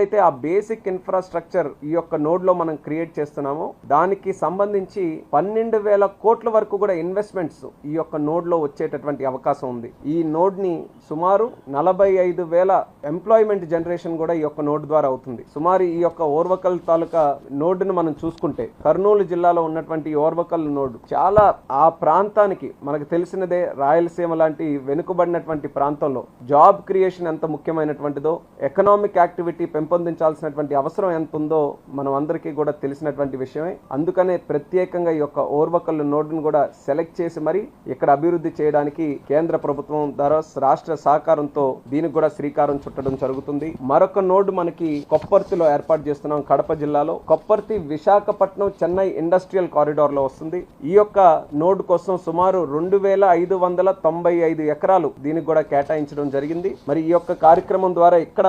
అయితే ఆ basic infrastructure ఈ యొక్క నోడ్ లో మనం క్రియేట్ చేస్తున్నామో దానికి సంబంధించి 12,000 కోట్ల వరకు కూడా ఇన్వెస్ట్మెంట్స్ ఈ యొక్క నోడ్ లో వచ్చేటటువంటి అవకాశం ఉంది. ఈ నోడ్ ని సుమారు 45,000 ఎంప్లాయ్మెంట్ జనరేషన్ కూడా ఈ యొక్క నోడ్ ద్వారా అవుతుంది. సుమారు ఈ యొక్క ఓర్వకల్ తాలూకా నోడ్ ను మనం చూసుకుంటే కర్నూలు జిల్లాలో ఉన్నటువంటి ఓర్వకల్ నోడ్ చాలా ఆ ప్రాంతానికి మనకు తెలిసినదే, రాయలసీమ లాంటి వెనుకబడినటువంటి ప్రాంతంలో జాబ్ క్రియేషన్ ఎంత ముఖ్యమైనటువంటిదో, ఎకనామిక్ యాక్టివిటీ పెంపొందించాల్సినటువంటి అవసరం ఎంత ఉందో మనం అందరికీ కూడా తెలిసినటువంటి విషయమే. అందుకనే ప్రత్యేకంగా ఈ యొక్క ఓర్వకల్ నోడ్ను కూడా సెలెక్ట్ చేసి మరి ఇక్కడ అభివృద్ధి చేయడానికి కేంద్ర ప్రభుత్వం ద్వారా రాష్ట్ర సహకారంతో దీనికి కూడా శ్రీకారం చుట్టడం జరుగుతుంది. మరొక నోడ్ మనకి కొప్పర్తిలో ఏర్పాటు చేస్తున్నాం. కడప జిల్లాలో కొప్పర్తి విశాఖపట్నం చెన్నై ఇండస్ట్రియల్ కారిడార్ లో వస్తుంది. ఈ యొక్క నోడ్ కోసం సుమారు 2,595 ఎకరాలు దీనికి కూడా కేటాయించడం జరిగింది. మరి ఈ యొక్క కార్యక్రమం ద్వారా ఇక్కడ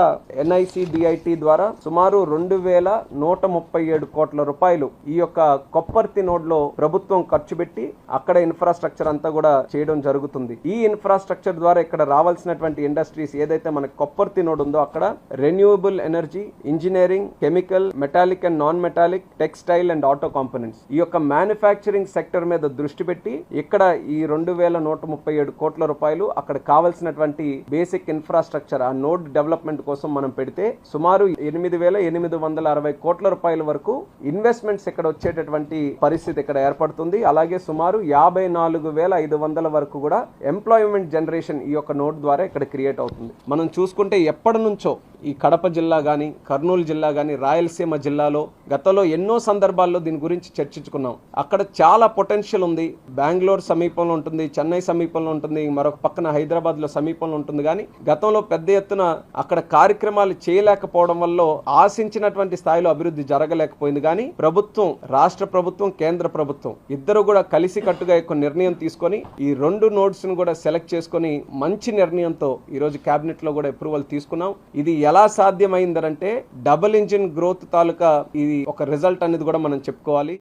NICDIT ద్వారా సుమారు 2,137 కోట్ల రూపాయలు ఈ యొక్క కొప్పర్తి నోడ్ లో ప్రభుత్వం ఖర్చు పెట్టి అక్కడ ఇన్ఫ్రాస్ట్రక్చర్ అంతా కూడా చేయడం జరుగుతుంది. ఈ ఇన్ఫ్రాస్ట్రక్చర్ ద్వారా ఇక్కడ రావాల్సినటువంటి ఇండస్ట్రీస్ ఏదైతే మన కొప్పర్తి నోడ్ ఉందో అక్కడ renewable energy, engineering, chemical, metallic and non metallic, textile and auto components ఈ యొక్క మ్యానుఫ్యాక్చరింగ్ సెక్టర్ మీద దృష్టి పెట్టి ఇక్కడ ఈ 2,137 కోట్ల రూపాయలు అక్కడ కావాల్సినటువంటి బేసిక్ ఇన్ఫ్రాస్ట్రక్చర్ ఆ నోడ్ డెవలప్మెంట్ కోసం మనం పెడితే సుమారు 8,860 కోట్ల రూపాయల వరకు ఇన్వెస్ట్మెంట్స్ ఇక్కడ వచ్చేటటువంటి పరిస్థితి ఇక్కడ ఏర్పడుతుంది. అలాగే సుమారు 54,500 వరకు కూడా ఎంప్లాయ్మెంట్ జనరేషన్ ఈ యొక్క నోడ్ ద్వారా ఇక్కడ క్రియేట్ అవుతుంది. మనం చూసుకుంటే ఎప్పటి నుంచో ఈ కడప జిల్లా గాని, కర్నూలు జిల్లా గాని, రాయలసీమ జిల్లాలో గతంలో ఎన్నో సందర్భాల్లో దీని గురించి చర్చించుకున్నాం. అక్కడ చాలా పొటెన్షియల్ ఉంది. బెంగళూరు సమీపంలో ఉంటుంది, చెన్నై సమీపంలో ఉంటుంది, మరొక పక్కన హైదరాబాద్ లో సమీపంలో ఉంటుంది. కానీ గతంలో పెద్ద ఎత్తున అక్కడ కార్యక్రమాలు చేయలేకపోవడం వల్ల ఆశించినటువంటి స్థాయిలో అభివృద్ధి జరగలేకపోయింది. కానీ ప్రభుత్వం, రాష్ట్ర ప్రభుత్వం, కేంద్ర ప్రభుత్వం ఇద్దరు కూడా కలిసి కట్టుగా ఒక నిర్ణయం తీసుకొని ఈ 2 నోడ్స్ ను కూడా సెలెక్ట్ చేసుకొని మంచి నిర్ణయంతో ఈ రోజు కేబినెట్ లో కూడా అప్రూవల్ తీసుకున్నాం. ఇది ఎలా సాధ్యమైందంటే డబుల్ ఇంజిన్ గ్రోత్ తాలూకా ఇది ఒక రిజల్ట్ అనేది కూడా మనం చెప్పుకోవాలి.